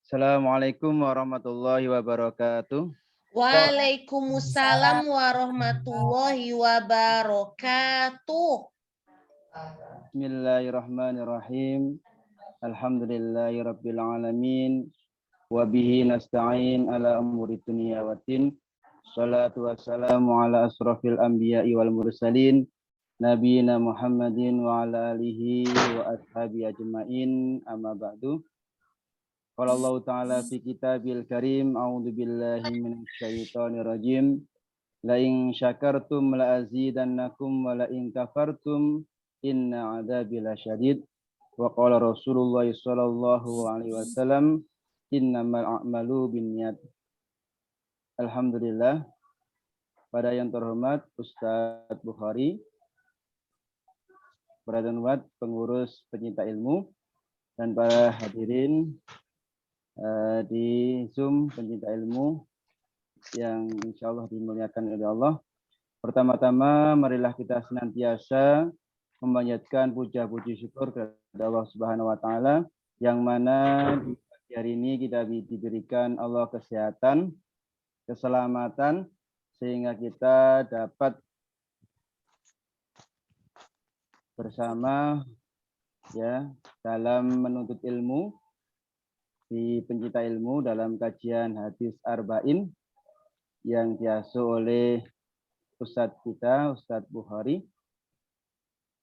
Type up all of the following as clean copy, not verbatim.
Assalamualaikum warahmatullahi wabarakatuh. Waalaikumsalam warahmatullahi wabarakatuh. Bismillahirrahmanirrahim. Alhamdulillahirabbil alamin. Wa bihi nasta'in ala umuri dunya waddin. Shalatu wassalamu ala asrofil anbiya'i wal mursalin. Nabiyina Muhammadin wa ala alihi wa ashabi ajma'in. Amma ba'du. Qala Allah Ta'ala fi kitabil karim. A'udzu billahi minasyaitonir rajim. La in syakartum la azidannakum wa la in kafartum inna adzabi lasyadid. Wa qala Rasulullah sallallahu alaihi wasallam innamal a'malu binniyat. Alhamdulillah, pada yang terhormat Ustadz Bukhari, para dan pengurus pencinta ilmu, dan para hadirin di Zoom pencinta ilmu yang insya Allah dimuliakan oleh Allah. Pertama-tama marilah kita senantiasa memanjatkan puja-puji syukur kepada Allah Subhanahu wa taala yang mana di pagi hari ini kita diberikan Allah kesehatan, keselamatan sehingga kita dapat bersama ya dalam menuntut ilmu di pencinta ilmu dalam kajian hadis Arba'in yang diasuh oleh Ustadz kita, Ustadz Bukhari.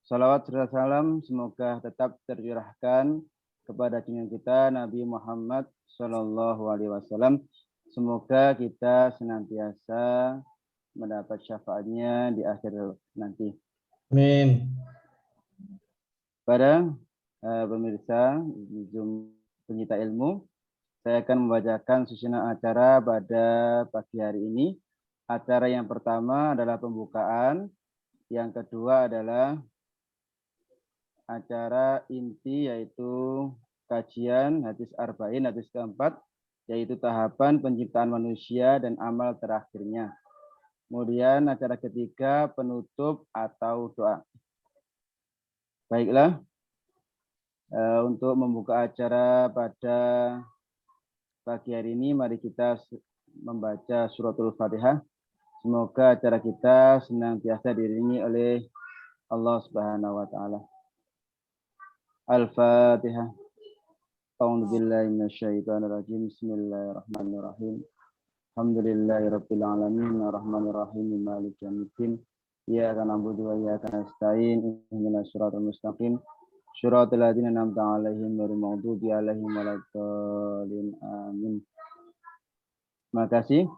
Salawat serta salam semoga tetap tercurahkan kepada junjungan kita Nabi Muhammad Sallallahu Alaihi Wasallam. Semoga kita senantiasa mendapat syafaatnya di akhir nanti. Amin. Para pemirsa Zoom pencinta ilmu, saya akan membacakan susunan acara pada pagi hari ini. Acara yang pertama adalah pembukaan, yang kedua adalah acara inti yaitu kajian hadis Arba'in, hadis keempat, yaitu tahapan penciptaan manusia dan amal terakhirnya. Kemudian acara ketiga penutup atau doa. Baiklah, untuk membuka acara pada pagi hari ini, mari kita membaca suratul Fatihah. Semoga acara kita senantiasa diiringi oleh Allah Subhanahu wa taala. Al-Fatihah. A'udzu billahi minasyaitonir rajim. Bismillahirrahmanirrahim. Alhamdulillahirabbil alamin arrahmanir rahim maliki yaumiddin. Iyyaka na'budu wa iyyaka nasta'in. Ihdinas siratal mustaqim. Shiratal ladzina an'amta 'alaihim ghairil maghdubi 'alaihim waladdallin. Amin. Terima kasih.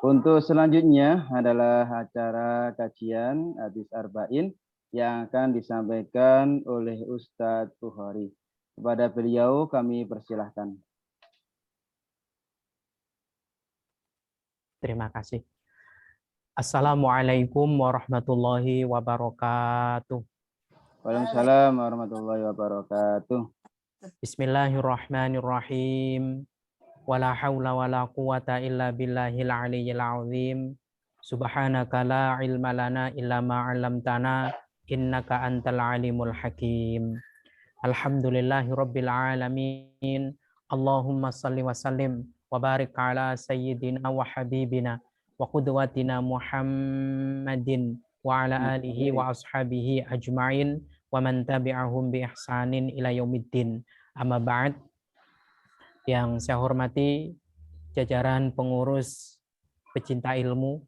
Untuk selanjutnya adalah acara kajian hadis Arba'in yang akan disampaikan oleh Ustadz Bukhari. Kepada beliau kami persilahkan. Terima kasih. Assalamualaikum warahmatullahi wabarakatuh. Waalaikumsalam warahmatullahi wabarakatuh. Bismillahirrahmanirrahim. Wala haula wala quwata illa billahil aliyyil azim. Subhanaka la ilma lana illa ma 'allamtana innaka antal alimul hakim. Alhamdulillahi rabbil alamin. Allahumma salli wa sallim wa barik ala sayyidina wa habibina wa qudwatina Muhammadin wa ala alihi wa ashabihi ajma'in wa man tabi'ahum bi ihsanin ila yaumiddin. Amma ba'd. Yang saya hormati jajaran pengurus pecinta ilmu,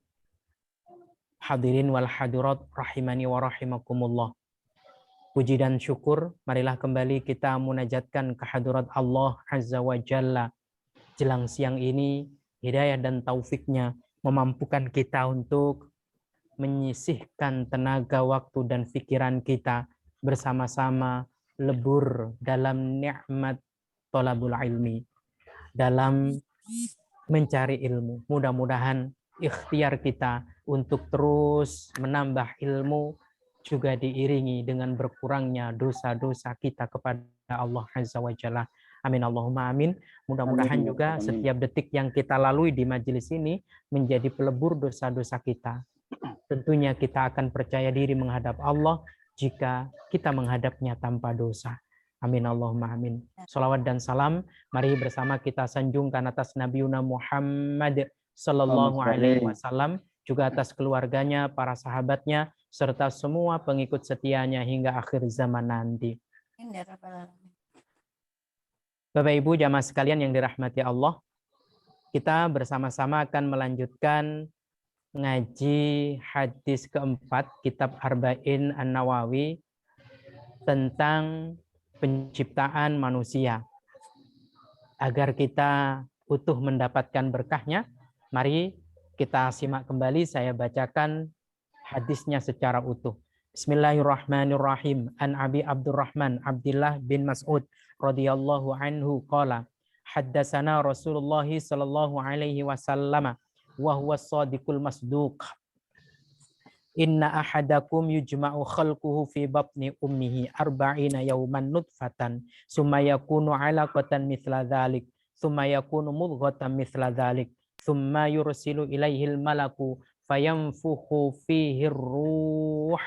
hadirin wal hadirat rahimani wa rahimakumullah. Puji dan syukur, marilah kembali kita munajatkan kehadirat Allah Azza wa Jalla. Jelang siang ini, hidayah dan taufiknya memampukan kita untuk menyisihkan tenaga, waktu, dan pikiran kita bersama-sama lebur dalam nikmat thalabul ilmi, dalam mencari ilmu. Mudah-mudahan ikhtiar kita untuk terus menambah ilmu juga diiringi dengan berkurangnya dosa-dosa kita kepada Allah Azza wa Jalla. Amin Allahumma amin. Mudah-mudahan juga setiap detik yang kita lalui di majelis ini menjadi pelebur dosa-dosa kita. Tentunya kita akan percaya diri menghadap Allah jika kita menghadapnya tanpa dosa. Amin Allahumma amin. Salawat dan salam mari bersama kita sanjungkan atas Nabiuna Muhammad sallallahu alaihi wasallam, juga atas keluarganya, para sahabatnya, serta semua pengikut setianya hingga akhir zaman nanti. Bapak Ibu jamaah sekalian yang dirahmati Allah, kita bersama-sama akan melanjutkan ngaji hadis keempat kitab Arba'in An-Nawawi tentang penciptaan manusia. Agar kita utuh mendapatkan berkahnya, mari kita simak kembali, saya bacakan hadisnya secara utuh. Bismillahirrahmanirrahim. An Abi Abdurrahman Abdullah bin Mas'ud radhiyallahu anhu qala haddatsana Rasulullah sallallahu alaihi wasallam wa huwa shadiqul masduq. Inna ahadakum yujma'u khalquhu fi batni ummihi arba'ina yawman nutfatan summa yakunu 'alaqatan mithla dhalik summa yakunu mudghatan mithla dhalik summa yursilu ilaihil malaku fayanfukhu fihi ruh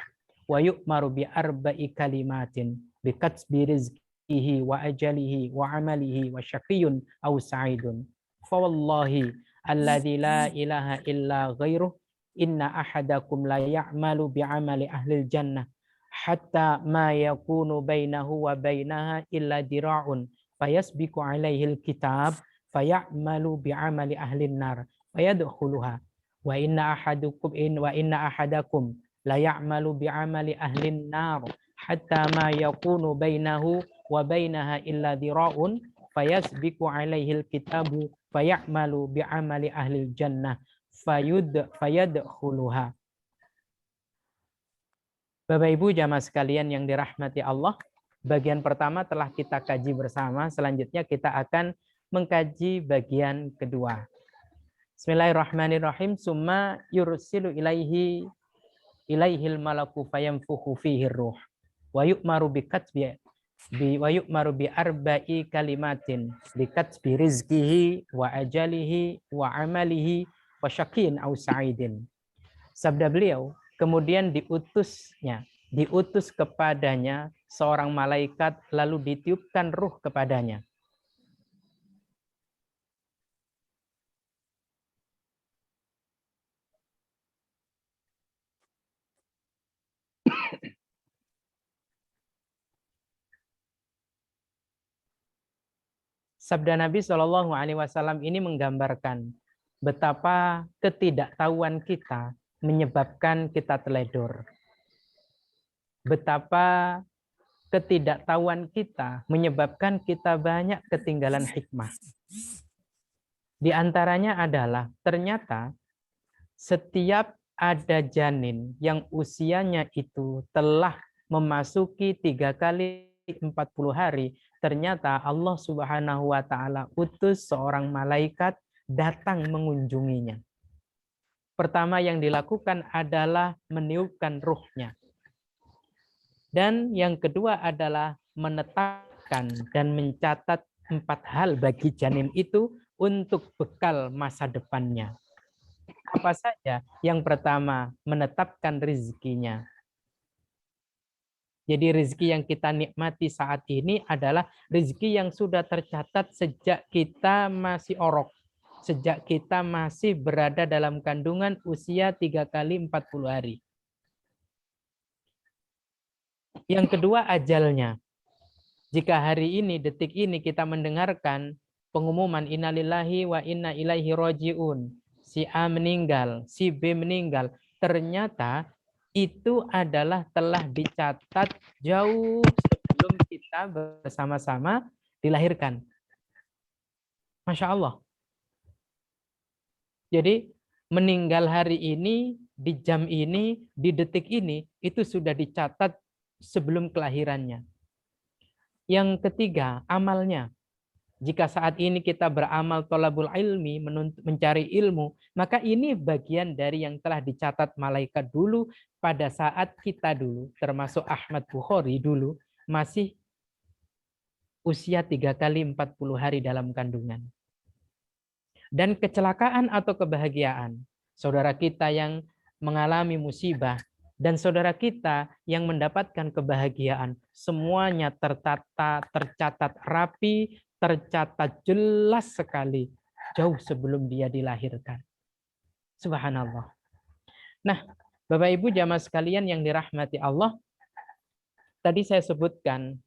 wa yu'maru bi arba'i kalimatin bi katsbi rizqihi wa ajalihi wa amalihi wa syaqiyyun aw sa'idun fa wallahi alladzi la ilaha illa ghairuh inna ahadakum la ya'malu bi'amali ahlil jannah hatta ma yakunu bainahu wa bainaha illa dira'un fayasbiqu alaihil kitab faya'malu bi'amali ahlin nar fayadkhuluha wa inna ahadakum la ya'malu bi'amali ahlin nar hatta ma yakunu bainahu wa bainaha illa dira'un fayasbiqu alaihil kitabu faya'malu bi'amali ahlil jannah fayadkhuluha. Bapak Ibu jamaah sekalian yang dirahmati Allah, bagian pertama telah kita kaji bersama, selanjutnya kita akan mengkaji bagian kedua. Bismillahirrahmanirrahim. Summa yursilu ilaihil malaku fayanfukhu fihi ruh wa yu'maru bi arba'i kalimatin bi katsbi rizqihi wa ajalihi wa amalihi wa syaqin aw sa'idin. Sabda beliau, kemudian diutus kepadanya seorang malaikat lalu ditiupkan ruh kepadanya. Sabda Nabi Shallallahu Alaihi Wasallam ini menggambarkan betapa ketidaktahuan kita menyebabkan kita teledor. Betapa ketidaktahuan kita menyebabkan kita banyak ketinggalan hikmah. Di antaranya adalah ternyata setiap ada janin yang usianya itu telah memasuki 3 kali 40 hari, ternyata Allah Subhanahu wa taala utus seorang malaikat datang mengunjunginya. Pertama yang dilakukan adalah meniupkan ruhnya. Dan yang kedua adalah menetapkan dan mencatat 4 hal bagi janin itu untuk bekal masa depannya. Apa saja? Yang pertama, menetapkan rezekinya. Jadi rezeki yang kita nikmati saat ini adalah rezeki yang sudah tercatat sejak kita masih orok. Sejak kita masih berada dalam kandungan usia 3 kali 40 hari. Yang kedua, ajalnya. Jika hari ini, detik ini kita mendengarkan pengumuman innalillahi wa inna ilaihi raji'un. Si A meninggal, si B meninggal. Ternyata itu adalah telah dicatat jauh sebelum kita bersama-sama dilahirkan. Masya Allah. Jadi meninggal hari ini, di jam ini, di detik ini, itu sudah dicatat sebelum kelahirannya. Yang ketiga, amalnya. Jika saat ini kita beramal thalabul ilmi, mencari ilmu, maka ini bagian dari yang telah dicatat malaikat dulu pada saat kita dulu, termasuk Ahmad Bukhari dulu, masih usia 3 kali 40 hari dalam kandungan. Dan kecelakaan atau kebahagiaan, saudara kita yang mengalami musibah, Dan saudara kita yang mendapatkan kebahagiaan, semuanya tertata, tercatat rapi, tercatat jelas sekali, jauh sebelum dia dilahirkan. Subhanallah. Nah, Bapak Ibu jamaah sekalian yang dirahmati Allah, tadi saya sebutkan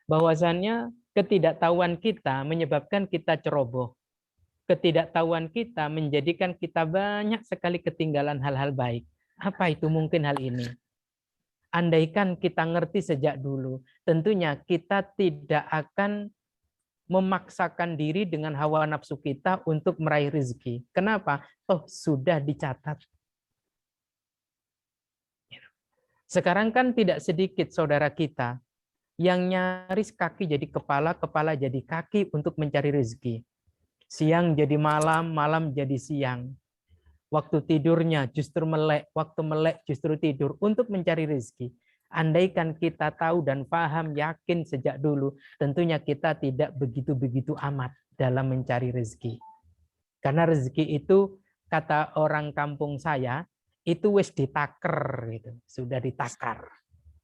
bahwasannya ketidaktahuan kita menyebabkan kita ceroboh. Ketidaktahuan kita menjadikan kita banyak sekali ketinggalan hal-hal baik. Apa itu mungkin hal ini? Andaikan kita ngerti sejak dulu, tentunya kita tidak akan memaksakan diri dengan hawa nafsu kita untuk meraih rezeki. Kenapa? Oh, sudah dicatat. Sekarang kan tidak sedikit saudara kita yang nyaris kaki jadi kepala, kepala jadi kaki untuk mencari rezeki. Siang jadi malam, malam jadi siang. Waktu tidurnya justru melek, waktu melek justru tidur untuk mencari rezeki. Andaikan kita tahu dan paham, yakin sejak dulu, tentunya kita tidak begitu-begitu amat dalam mencari rezeki. Karena rezeki itu, kata orang kampung saya, itu wis ditaker, gitu. Sudah ditakar.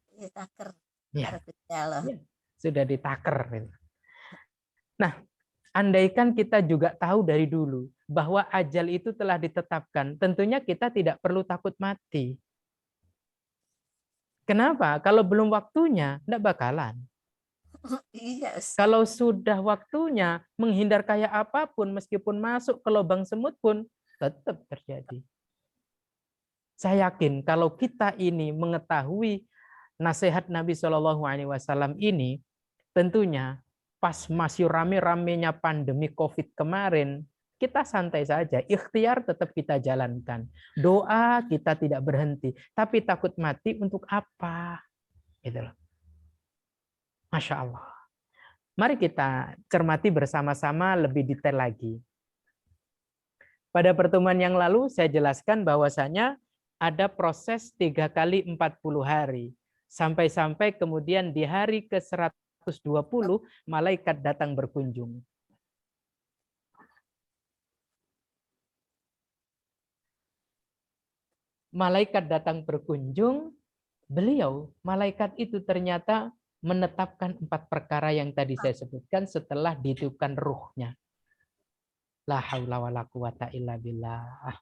Ditaker. Ya. Sudah ditaker. Gitu. Nah, andaikan kita juga tahu dari dulu bahwa ajal itu telah ditetapkan, tentunya kita tidak perlu takut mati. Kenapa? Kalau belum waktunya, tidak bakalan. Yes. Kalau sudah waktunya, menghindar kayak apapun, meskipun masuk ke lubang semut pun, tetap terjadi. Saya yakin kalau kita ini mengetahui nasihat Nabi SAW ini, tentunya pas masih rame-ramenya pandemi COVID kemarin, kita santai saja, ikhtiar tetap kita jalankan. Doa kita tidak berhenti, tapi takut mati untuk apa? Gitu loh. Masya Allah. Mari kita cermati bersama-sama lebih detail lagi. Pada pertemuan yang lalu saya jelaskan bahwasanya ada proses 3 kali 40 hari. Sampai-sampai kemudian di hari ke-120 malaikat datang berkunjung. Malaikat datang berkunjung, malaikat itu ternyata menetapkan 4 perkara yang tadi saya sebutkan setelah ditiupkan ruhnya. La haula wala quwata illa billah.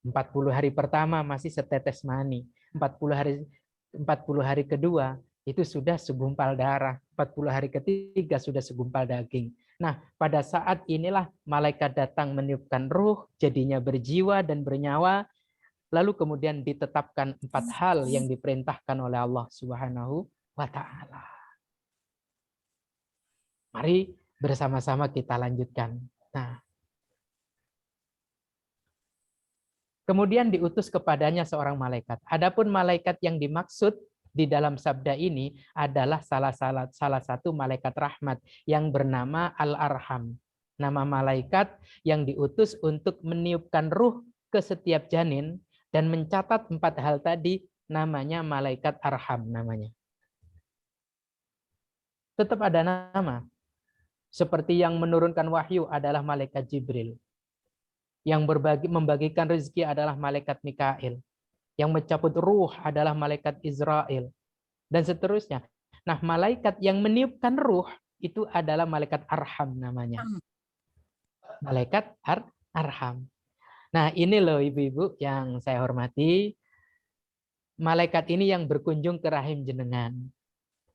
40 hari pertama masih setetes mani. 40 hari kedua itu sudah segumpal darah. 40 hari ketiga sudah segumpal daging. Nah, pada saat inilah malaikat datang meniupkan ruh, jadinya berjiwa dan bernyawa. Lalu kemudian ditetapkan 4 hal yang diperintahkan oleh Allah Subhanahu wa Ta'ala. Mari bersama-sama kita lanjutkan. Nah, kemudian diutus kepadanya seorang malaikat. Adapun malaikat yang dimaksud di dalam sabda ini adalah salah satu malaikat rahmat yang bernama Al-Arham. Nama malaikat yang diutus untuk meniupkan ruh ke setiap janin dan mencatat 4 hal tadi, namanya malaikat Arham namanya. Tetap ada nama. Seperti yang menurunkan wahyu adalah malaikat Jibril. Yang membagikan rezeki adalah malaikat Mikail. Yang mencabut ruh adalah malaikat Israel. Dan seterusnya. Nah, malaikat yang meniupkan ruh itu adalah malaikat Arham namanya. Malaikat Arham. Nah, ini loh ibu-ibu yang saya hormati. Malaikat ini yang berkunjung ke rahim jenengan.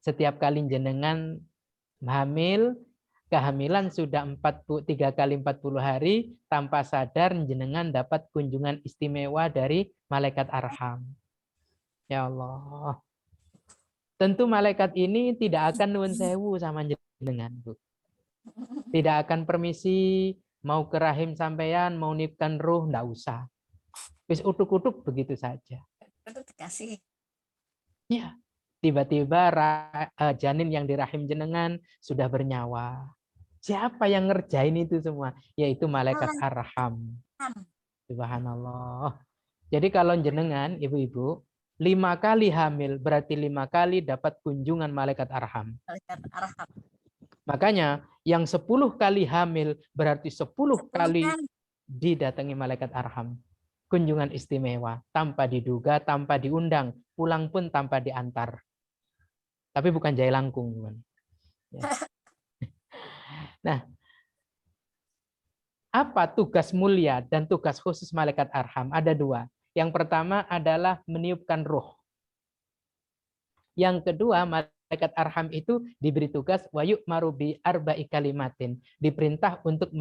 Setiap kali jenengan hamil, kehamilan sudah 3 kali 40 hari, tanpa sadar jenengan dapat kunjungan istimewa dari malaikat Arham. Ya Allah. Tentu malaikat ini tidak akan nuwun sewu sama jenengan, Bu. Tidak akan permisi mau ke rahim sampean, mau niupkan ruh, enggak usah. Wis utuk-utuk begitu saja. Dikasih. Ya. Tiba-tiba janin yang di rahim jenengan sudah bernyawa. Siapa yang ngerjain itu semua? Yaitu malaikat Arham. Subhanallah. Jadi kalau jenengan, ibu-ibu, 5 kali hamil, berarti 5 kali dapat kunjungan malaikat Arham. Malaikat Arham. Makanya yang 10 kali hamil, berarti 10 kali didatangi malaikat Arham. kunjungan istimewa, tanpa diduga, tanpa diundang, pulang pun tanpa diantar. Tapi bukan jai langkung. Ya. Nah, apa tugas mulia dan tugas khusus malaikat arham? Ada dua. Yang pertama adalah meniupkan ruh. Yang kedua, malaikat arham itu diberi tugas wayuk marubi arba'i kalimatin. Diperintah untuk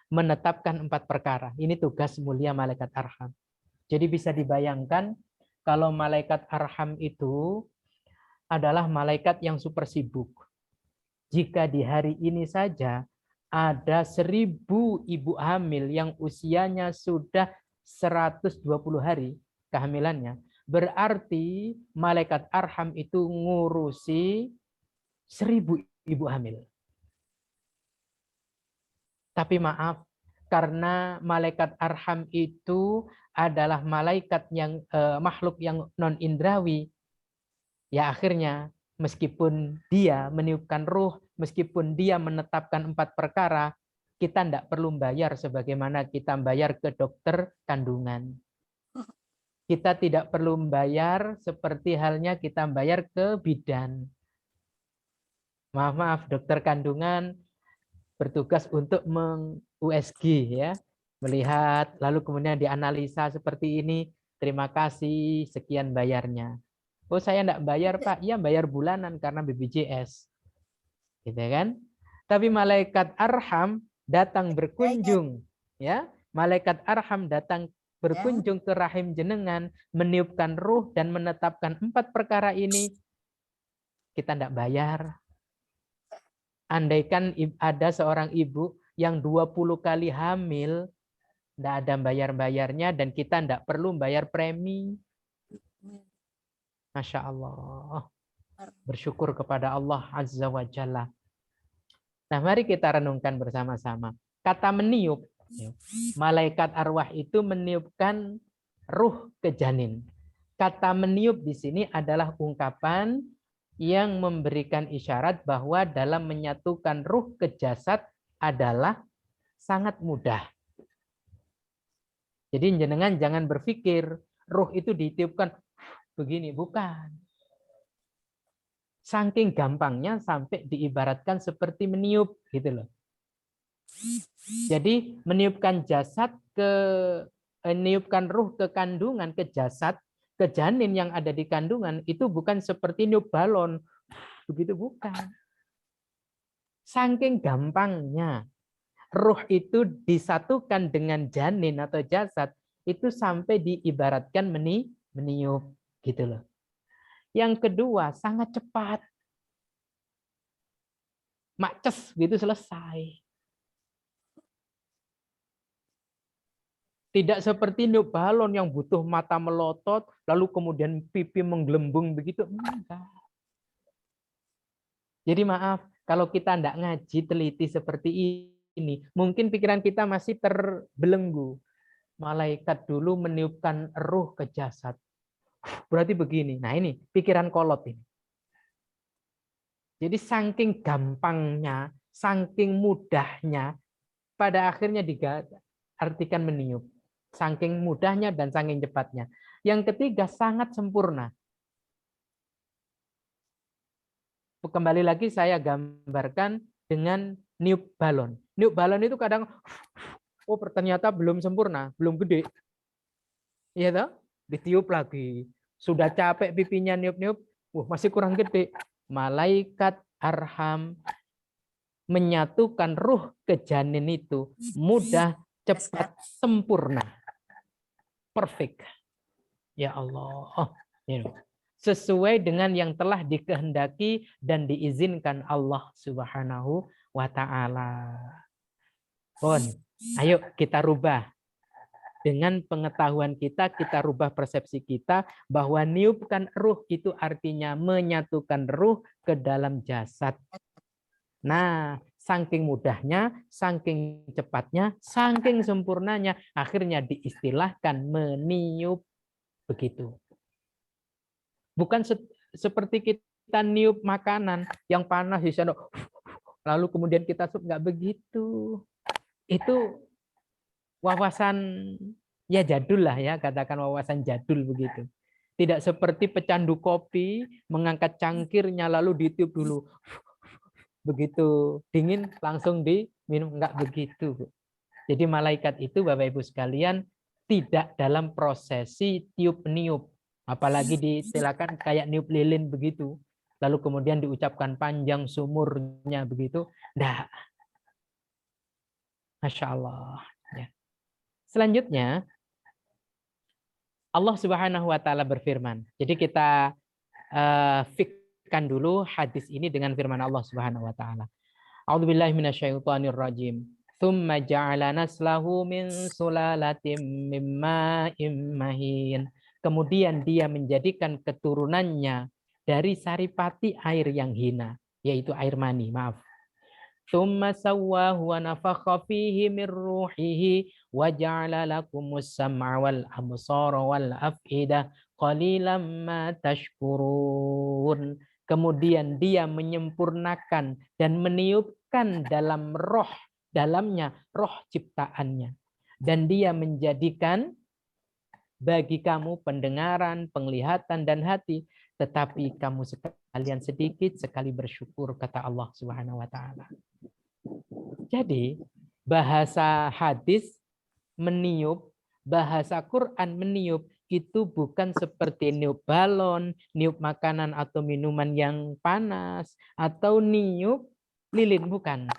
menetapkan 4 perkara. Ini tugas mulia malaikat arham. Jadi bisa dibayangkan kalau malaikat arham itu adalah malaikat yang super sibuk. Jika di hari ini saja ada 1000 ibu hamil yang usianya sudah 120 hari kehamilannya, berarti malaikat arham itu ngurusi 1000 ibu hamil. Tapi maaf, karena malaikat arham itu adalah malaikat yang makhluk yang non indrawi, ya akhirnya meskipun dia meniupkan ruh, meskipun dia menetapkan 4 perkara, kita tidak perlu bayar sebagaimana kita bayar ke dokter kandungan. Kita tidak perlu membayar seperti halnya kita bayar ke bidan. Maaf, dokter kandungan bertugas untuk meng-USG ya, melihat lalu kemudian dianalisa seperti ini, terima kasih, sekian bayarnya. Oh, saya enggak bayar, Pak. Iya, bayar bulanan karena BPJS. Gitu kan? Tapi malaikat arham datang berkunjung, ya. Malaikat arham datang berkunjung ke rahim jenengan, meniupkan ruh dan menetapkan 4 perkara ini, kita enggak bayar. Andaikan ada seorang ibu yang 20 kali hamil, enggak ada bayar-bayarnya dan kita enggak perlu bayar premi. Masya Allah. Bersyukur kepada Allah Azza wa Jalla. Nah, mari kita renungkan bersama-sama. Kata meniup, malaikat arwah itu meniupkan ruh ke janin. Kata meniup di sini adalah ungkapan yang memberikan isyarat bahwa dalam menyatukan ruh ke jasad adalah sangat mudah. Jadi jenengan jangan berpikir ruh itu ditiupkan begini, bukan. Saking gampangnya sampai diibaratkan seperti meniup gitu loh. Jadi meniupkan jasad meniupkan ruh ke kandungan, ke jasad, ke janin yang ada di kandungan itu bukan seperti niup balon. Begitu bukan. Saking gampangnya ruh itu disatukan dengan janin atau jasad itu sampai diibaratkan meniup gitu loh. Yang kedua, sangat cepat. Maces gitu selesai. Tidak seperti niup balon yang butuh mata melotot, lalu kemudian pipi menggelembung begitu. Enggak. Jadi maaf, kalau kita tidak ngaji teliti seperti ini, mungkin pikiran kita masih terbelenggu. Malaikat dulu meniupkan ruh ke jasad. Berarti begini. Nah ini pikiran kolot ini. Jadi saking gampangnya, saking mudahnya, pada akhirnya diartikan meniup. Saking mudahnya dan saking cepatnya. Yang ketiga sangat sempurna. Kembali lagi saya gambarkan dengan niup balon. Niup balon itu kadang, oh ternyata belum sempurna, belum gede. Iya toh? Ditiup lagi. Sudah capek pipinya niup-niup, masih kurang gede. Malaikat arham menyatukan ruh ke janin itu mudah, cepat, sempurna. Perfect. Ya Allah. Sesuai dengan yang telah dikehendaki dan diizinkan Allah Subhanahu wa Ta'ala. Ayo kita rubah. Dengan pengetahuan kita rubah persepsi kita bahwa niupkan ruh itu artinya menyatukan ruh ke dalam jasad. Nah, saking mudahnya, saking cepatnya, saking sempurnanya, akhirnya diistilahkan meniup begitu. Bukan seperti kita niup makanan yang panas di sana, lalu kemudian kita nggak begitu. Itu wawasan Ya jadul lah ya, katakan wawasan jadul begitu. Tidak seperti pecandu kopi, mengangkat cangkirnya lalu ditiup dulu. Begitu dingin langsung diminum. Enggak begitu, Bu. Jadi malaikat itu Bapak Ibu sekalian tidak dalam prosesi tiup-niup. Apalagi diistilahkan kayak niup lilin begitu. Lalu kemudian diucapkan panjang sumurnya begitu. Enggak. Masya Allah. Ya. Selanjutnya, Allah Subhanahu wa taala berfirman. Jadi kita fikkan dulu hadis ini dengan firman Allah Subhanahu wa taala. A'udzubillahi minasyaitonir rajim. Tsumma ja'ala naslahu min sulalatin mim ma'in mahin. Kemudian dia menjadikan keturunannya dari saripati air yang hina, yaitu air mani, maaf. Tsumma sawwahu wa nafakha fihi min ruhihi wa ja'ala lakumus sam'a wal absara wal af'idah qalilan ma tashkurun. Kemudian dia menyempurnakan dan meniupkan dalamnya roh ciptaannya. Dan dia menjadikan bagi kamu pendengaran, penglihatan, dan hati. Tetapi kamu sekalian sedikit sekali bersyukur, kata Allah Subhanahu wa taala. Jadi bahasa hadis meniup, bahasa Quran meniup itu bukan seperti niup balon, niup makanan atau minuman yang panas, atau niup lilin, bukan.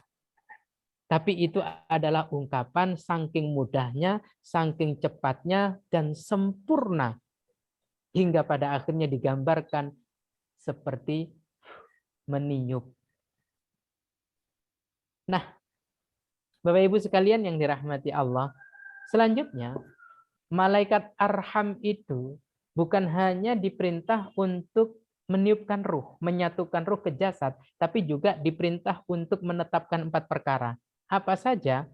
Tapi itu adalah ungkapan saking mudahnya, saking cepatnya, dan sempurna. Hingga pada akhirnya digambarkan seperti meniup. Nah, Bapak Ibu sekalian yang dirahmati Allah, selanjutnya malaikat arham itu bukan hanya diperintah untuk meniupkan ruh, menyatukan ruh ke jasad, tapi juga diperintah untuk menetapkan 4 perkara. Apa saja?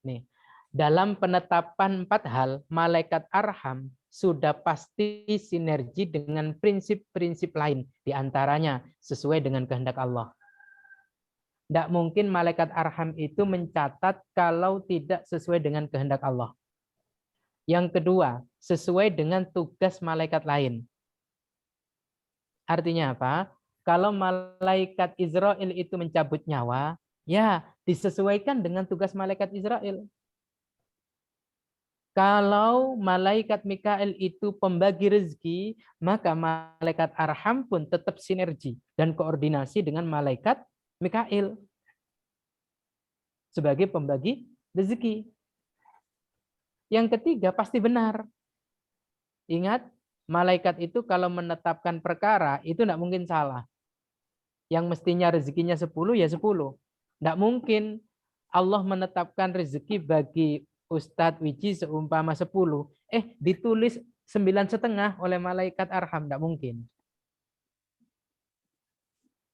Nih, dalam penetapan 4 hal, malaikat arham sudah pasti sinergi dengan prinsip-prinsip lain, diantaranya sesuai dengan kehendak Allah. Tidak mungkin malaikat arham itu mencatat kalau tidak sesuai dengan kehendak Allah. Yang kedua, sesuai dengan tugas malaikat lain. Artinya apa? Kalau malaikat Israel itu mencabut nyawa, ya disesuaikan dengan tugas malaikat Israel. Kalau malaikat Mikael itu pembagi rezeki, maka malaikat arham pun tetap sinergi dan koordinasi dengan malaikat Mikail sebagai pembagi rezeki. Yang ketiga pasti benar. Ingat, malaikat itu kalau menetapkan perkara itu tidak mungkin salah. Yang mestinya rezekinya 10 ya 10. Tidak mungkin Allah menetapkan rezeki bagi Ustadz Wiji seumpama 10. Ditulis 9,5 oleh malaikat arham. Tidak mungkin.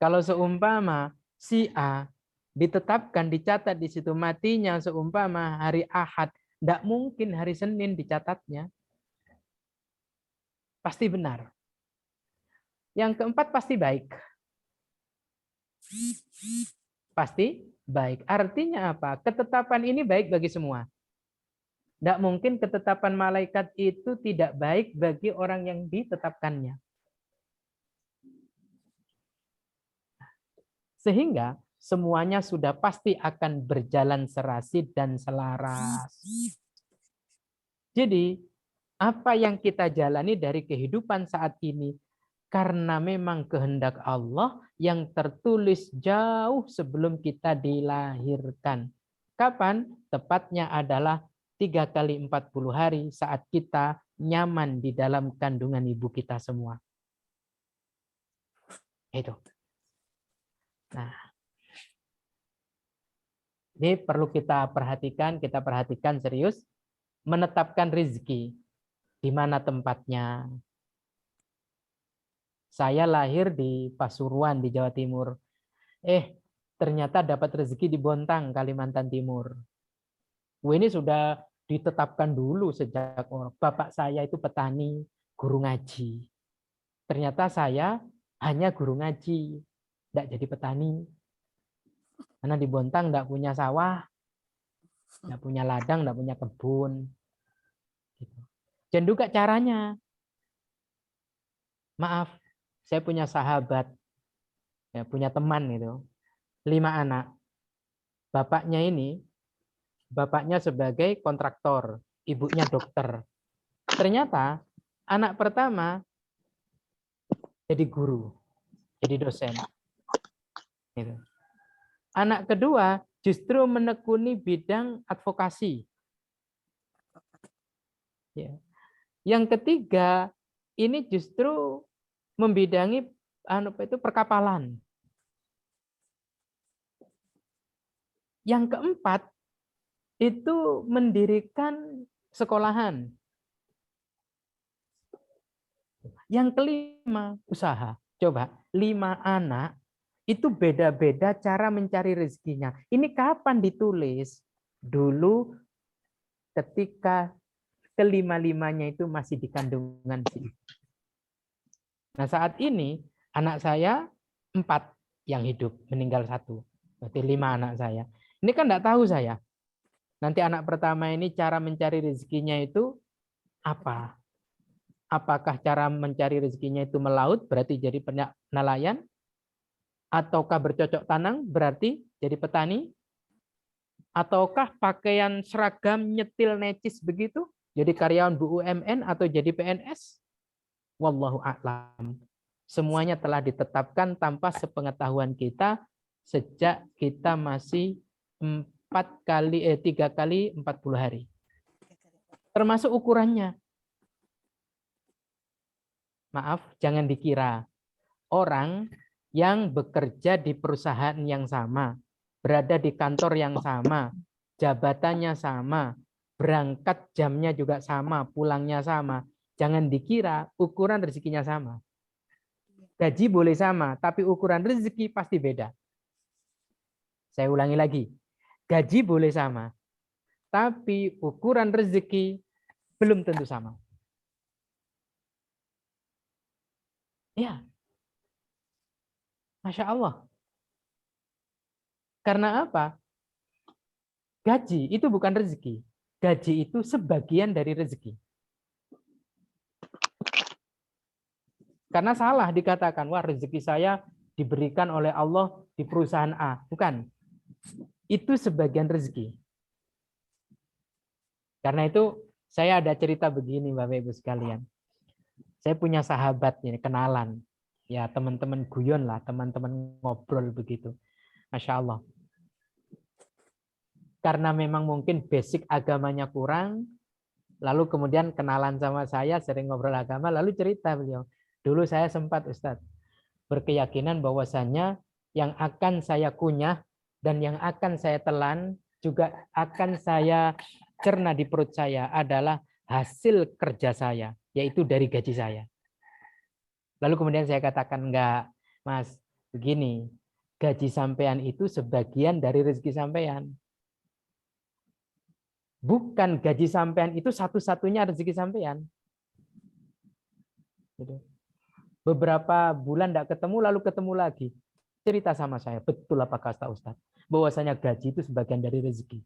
Kalau seumpama si A ditetapkan, dicatat di situ matinya seumpama hari Ahad, tidak mungkin hari Senin dicatatnya. Pasti benar. Yang keempat pasti baik. Pasti baik. Artinya apa? Ketetapan ini baik bagi semua. Tidak mungkin ketetapan malaikat itu tidak baik bagi orang yang ditetapkannya. Sehingga semuanya sudah pasti akan berjalan serasi dan selaras. Jadi, apa yang kita jalani dari kehidupan saat ini, karena memang kehendak Allah yang tertulis jauh sebelum kita dilahirkan. Kapan? Tepatnya adalah 3 kali 40 hari saat kita nyaman di dalam kandungan ibu kita semua. Itu. Nah, ini perlu kita perhatikan serius. Menetapkan rezeki. Di mana tempatnya? Saya lahir di Pasuruan di Jawa Timur. Ternyata dapat rezeki di Bontang, Kalimantan Timur. Ini sudah ditetapkan dulu sejak bapak saya itu petani, guru ngaji. Ternyata saya hanya guru ngaji, tidak jadi petani. Karena di Bontang tidak punya sawah. nggak punya ladang, nggak punya kebun. Gitu. Dan juga caranya, maaf, saya punya sahabat, ya, punya teman itu, 5 anak. Bapaknya sebagai kontraktor, ibunya dokter. Ternyata anak pertama jadi guru, jadi dosen. Gitu. Anak kedua justru menekuni bidang advokasi. Ya. Yang ketiga ini justru membidangi perkapalan. Yang keempat itu mendirikan sekolahan. Yang kelima usaha. Coba 5 anak itu beda-beda cara mencari rezekinya. Ini kapan ditulis? Dulu ketika kelima-limanya itu masih di kandungan si ibu. Nah saat ini anak saya 4 yang hidup, meninggal 1. Berarti 5 anak saya. Ini kan enggak tahu saya. Nanti anak pertama ini cara mencari rezekinya itu apa? Apakah cara mencari rezekinya itu melaut, berarti jadi nelayan? Ataukah bercocok tanam, berarti jadi petani? Ataukah pakaian seragam nyetil necis begitu, jadi karyawan BUMN atau jadi PNS? Wallahu a'lam. Semuanya telah ditetapkan tanpa sepengetahuan kita sejak kita masih 3 kali 40 hari. Termasuk ukurannya. Maaf, jangan dikira orang yang bekerja di perusahaan yang sama, berada di kantor yang sama, jabatannya sama, berangkat jamnya juga sama, pulangnya sama. Jangan dikira ukuran rezekinya sama. Gaji boleh sama, tapi ukuran rezeki pasti beda. Saya ulangi lagi. Gaji boleh sama, tapi ukuran rezeki belum tentu sama. Ya, Masya Allah. Karena apa? Gaji itu bukan rezeki. Gaji itu sebagian dari rezeki. Karena salah dikatakan, wah rezeki saya diberikan oleh Allah di perusahaan A. Bukan. Itu sebagian rezeki. Karena itu saya ada cerita begini Bapak Ibu sekalian. Saya punya sahabat ini, kenalan. Ya teman-teman guyon lah, teman-teman ngobrol begitu. Masya Allah. Karena memang mungkin basic agamanya kurang, lalu kemudian kenalan sama saya, sering ngobrol agama, lalu cerita beliau. Dulu saya sempat Ustadz, berkeyakinan bahwasannya yang akan saya kunyah dan yang akan saya telan, juga akan saya cerna di perut saya adalah hasil kerja saya, yaitu dari gaji saya. Lalu kemudian saya katakan, enggak, Mas, begini, gaji sampean itu sebagian dari rezeki sampean. Bukan gaji sampean itu satu-satunya rezeki sampean. Beberapa bulan enggak ketemu, lalu ketemu lagi. Cerita sama saya, betul apa kata Ustaz? Bahwasanya gaji itu sebagian dari rezeki.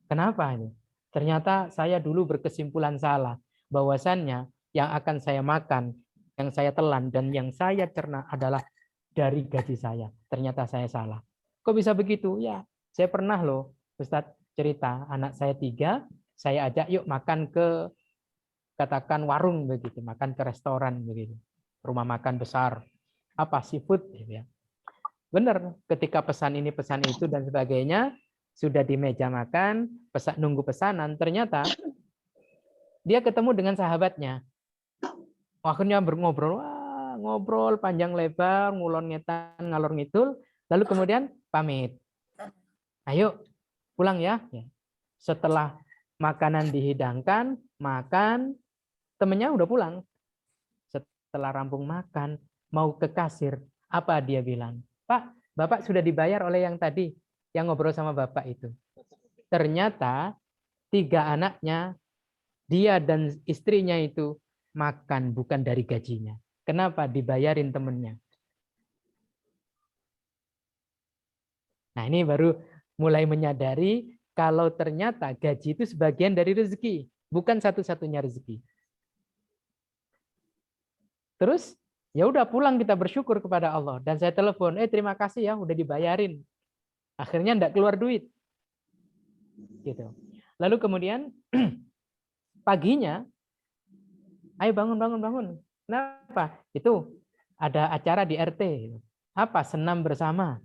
Kenapa ini? Ternyata saya dulu berkesimpulan salah. Bahwasannya yang akan saya makan, yang saya telan, dan yang saya cerna adalah dari gaji saya. Ternyata saya salah. Kok bisa begitu? Ya, saya pernah loh, Ustadz cerita, anak saya 3, saya ajak yuk makan ke, katakan warung begitu, makan ke restoran begitu, rumah makan besar, apa seafood, gitu ya. Benar, ketika pesan ini, pesan itu, dan sebagainya, sudah di meja makan, nunggu pesanan, ternyata dia ketemu dengan sahabatnya. Akhirnya ngobrol panjang lebar, ngulon ngetan, ngalor ngidul, lalu kemudian pamit. Ayo pulang ya. Setelah makanan dihidangkan, makan, temennya udah pulang. Setelah rampung makan, mau ke kasir, apa dia bilang? Pak, Bapak sudah dibayar oleh yang tadi, yang ngobrol sama Bapak itu. Ternyata 3 anaknya, dia dan istrinya itu makan bukan dari gajinya. Kenapa? Dibayarin temennya. Nah ini baru mulai menyadari kalau ternyata gaji itu sebagian dari rezeki, bukan satu-satunya rezeki. Terus ya udah pulang kita bersyukur kepada Allah dan saya telepon, terima kasih ya udah dibayarin. Akhirnya enggak keluar duit. Gitu. Lalu kemudian paginya, ayo bangun. Kenapa? Itu ada acara di RT. Apa? Senam bersama.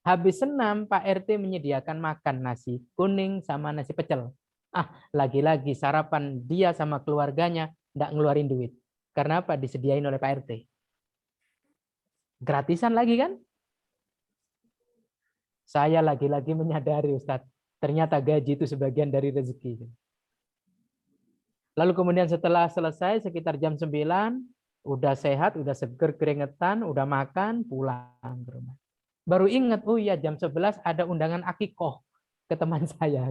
Habis senam, Pak RT menyediakan makan nasi kuning sama nasi pecel. Lagi-lagi sarapan dia sama keluarganya enggak ngeluarin duit. Karena apa? Disediain oleh Pak RT. Gratisan lagi kan? Saya lagi-lagi menyadari, Ustadz, ternyata gaji itu sebagian dari rezeki. Lalu kemudian setelah selesai sekitar jam 9, udah sehat, udah seger keringetan, udah makan, pulang ke rumah. Baru ingat, oh iya jam 11 ada undangan akikoh ke teman saya.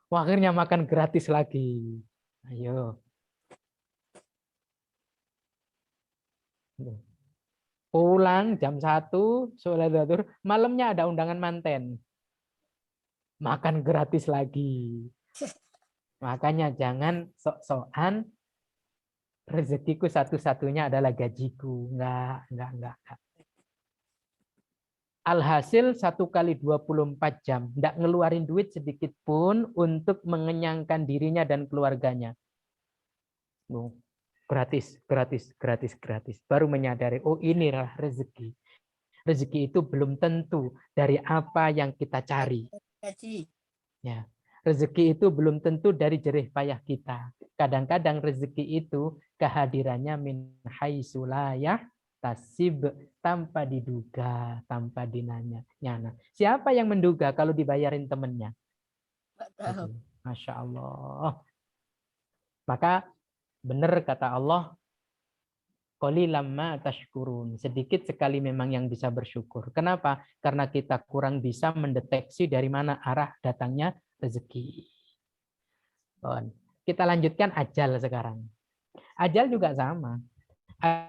Wah, akhirnya makan gratis lagi. Ayo. Pulang jam 1, sholat zuhur, malamnya ada undangan manten. Makan gratis lagi. Makanya jangan sok-sokan rezekiku satu-satunya adalah gajiku. Enggak. Alhasil 1 kali 24 jam. Enggak ngeluarin duit sedikit pun untuk mengenyangkan dirinya dan keluarganya. Gratis. Baru menyadari, oh inilah rezeki. Rezeki itu belum tentu dari apa yang kita cari. Ya. Rezeki itu belum tentu dari jerih payah kita. Kadang-kadang rezeki itu kehadirannya min haitsu la yahtasib, tanpa diduga, tanpa dinanya. Siapa yang menduga kalau dibayarin temennya? Masya Allah. Maka benar kata Allah, qalilam ma tashkurun. Sedikit sekali memang yang bisa bersyukur. Kenapa? Karena kita kurang bisa mendeteksi dari mana arah datangnya rezeki. Kita lanjutkan ajal sekarang. Ajal juga sama.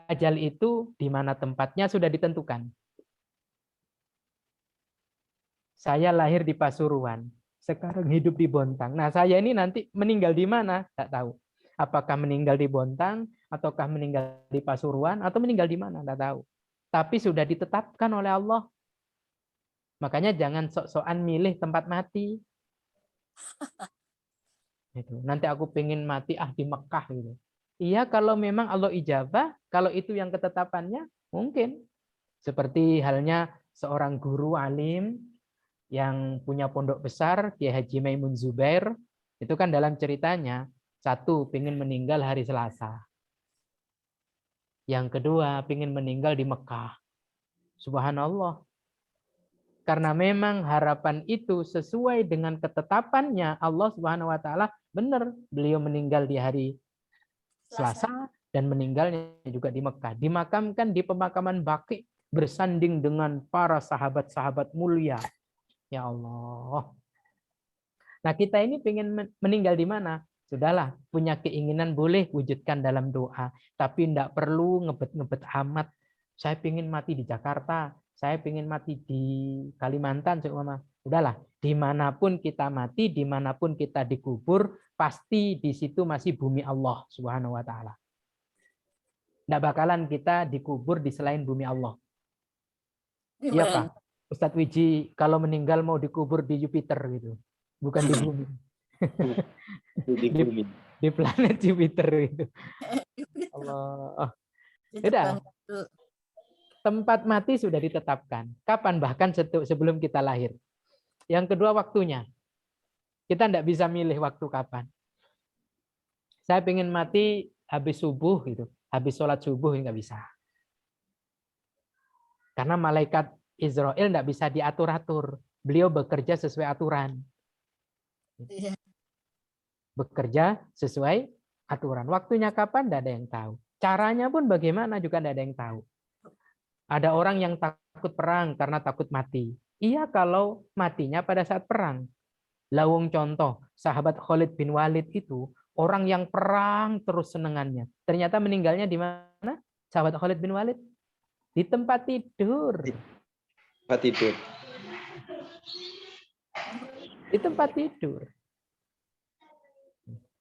Ajal itu di mana tempatnya sudah ditentukan. Saya lahir di Pasuruan, sekarang hidup di Bontang. Nah, saya ini nanti meninggal di mana? Tidak tahu. Apakah meninggal di Bontang, ataukah meninggal di Pasuruan, atau meninggal di mana? Tidak tahu. Tapi sudah ditetapkan oleh Allah. Makanya jangan sok-sokan milih tempat mati. Nanti aku pengen mati di Mekah gitu. Iya, kalau memang Allah ijabah, kalau itu yang ketetapannya, mungkin. Seperti halnya seorang guru alim yang punya pondok besar, Kiai Haji Maimun Zubair, itu kan dalam ceritanya, satu, pengen meninggal hari Selasa. Yang kedua, pengen meninggal di Mekah. Subhanallah. Karena memang harapan itu sesuai dengan ketetapannya Allah Subhanahu wa taala, benar beliau meninggal di hari Selasa dan meninggalnya juga di Mekah. Dimakamkan di pemakaman Baqi bersanding dengan para sahabat-sahabat mulia. Ya Allah. Nah, kita ini pengen meninggal di mana? Sudahlah, punya keinginan boleh wujudkan dalam doa, tapi tidak perlu ngebet-ngebet amat. Saya pengen mati di Jakarta, saya pengen mati di Kalimantan, seumpama. Udahlah, dimanapun kita mati, dimanapun kita dikubur, pasti di situ masih bumi Allah Subhanahu wa taala. Tidak bakalan kita dikubur di selain bumi Allah. Iya, Pak. Ustadz Wiji kalau meninggal mau dikubur di Jupiter gitu. Bukan di bumi. Di planet Jupiter itu. Allah. Sudah. Tempat mati sudah ditetapkan. Kapan? Bahkan sebelum kita lahir. Yang kedua, waktunya. Kita tidak bisa milih waktu kapan. Saya pengen mati habis subuh gitu. Habis sholat subuh nggak bisa. Karena malaikat Israel tidak bisa diatur-atur. Beliau bekerja sesuai aturan. Bekerja sesuai aturan. Waktunya kapan? Tidak ada yang tahu. Caranya pun bagaimana juga tidak ada yang tahu. Ada orang yang takut perang karena takut mati. Iya kalau matinya pada saat perang. Lawung contoh, sahabat Khalid bin Walid itu orang yang perang terus senengannya. Ternyata meninggalnya di mana? Sahabat Khalid bin Walid? Di tempat tidur. Tempat tidur. Di tempat tidur.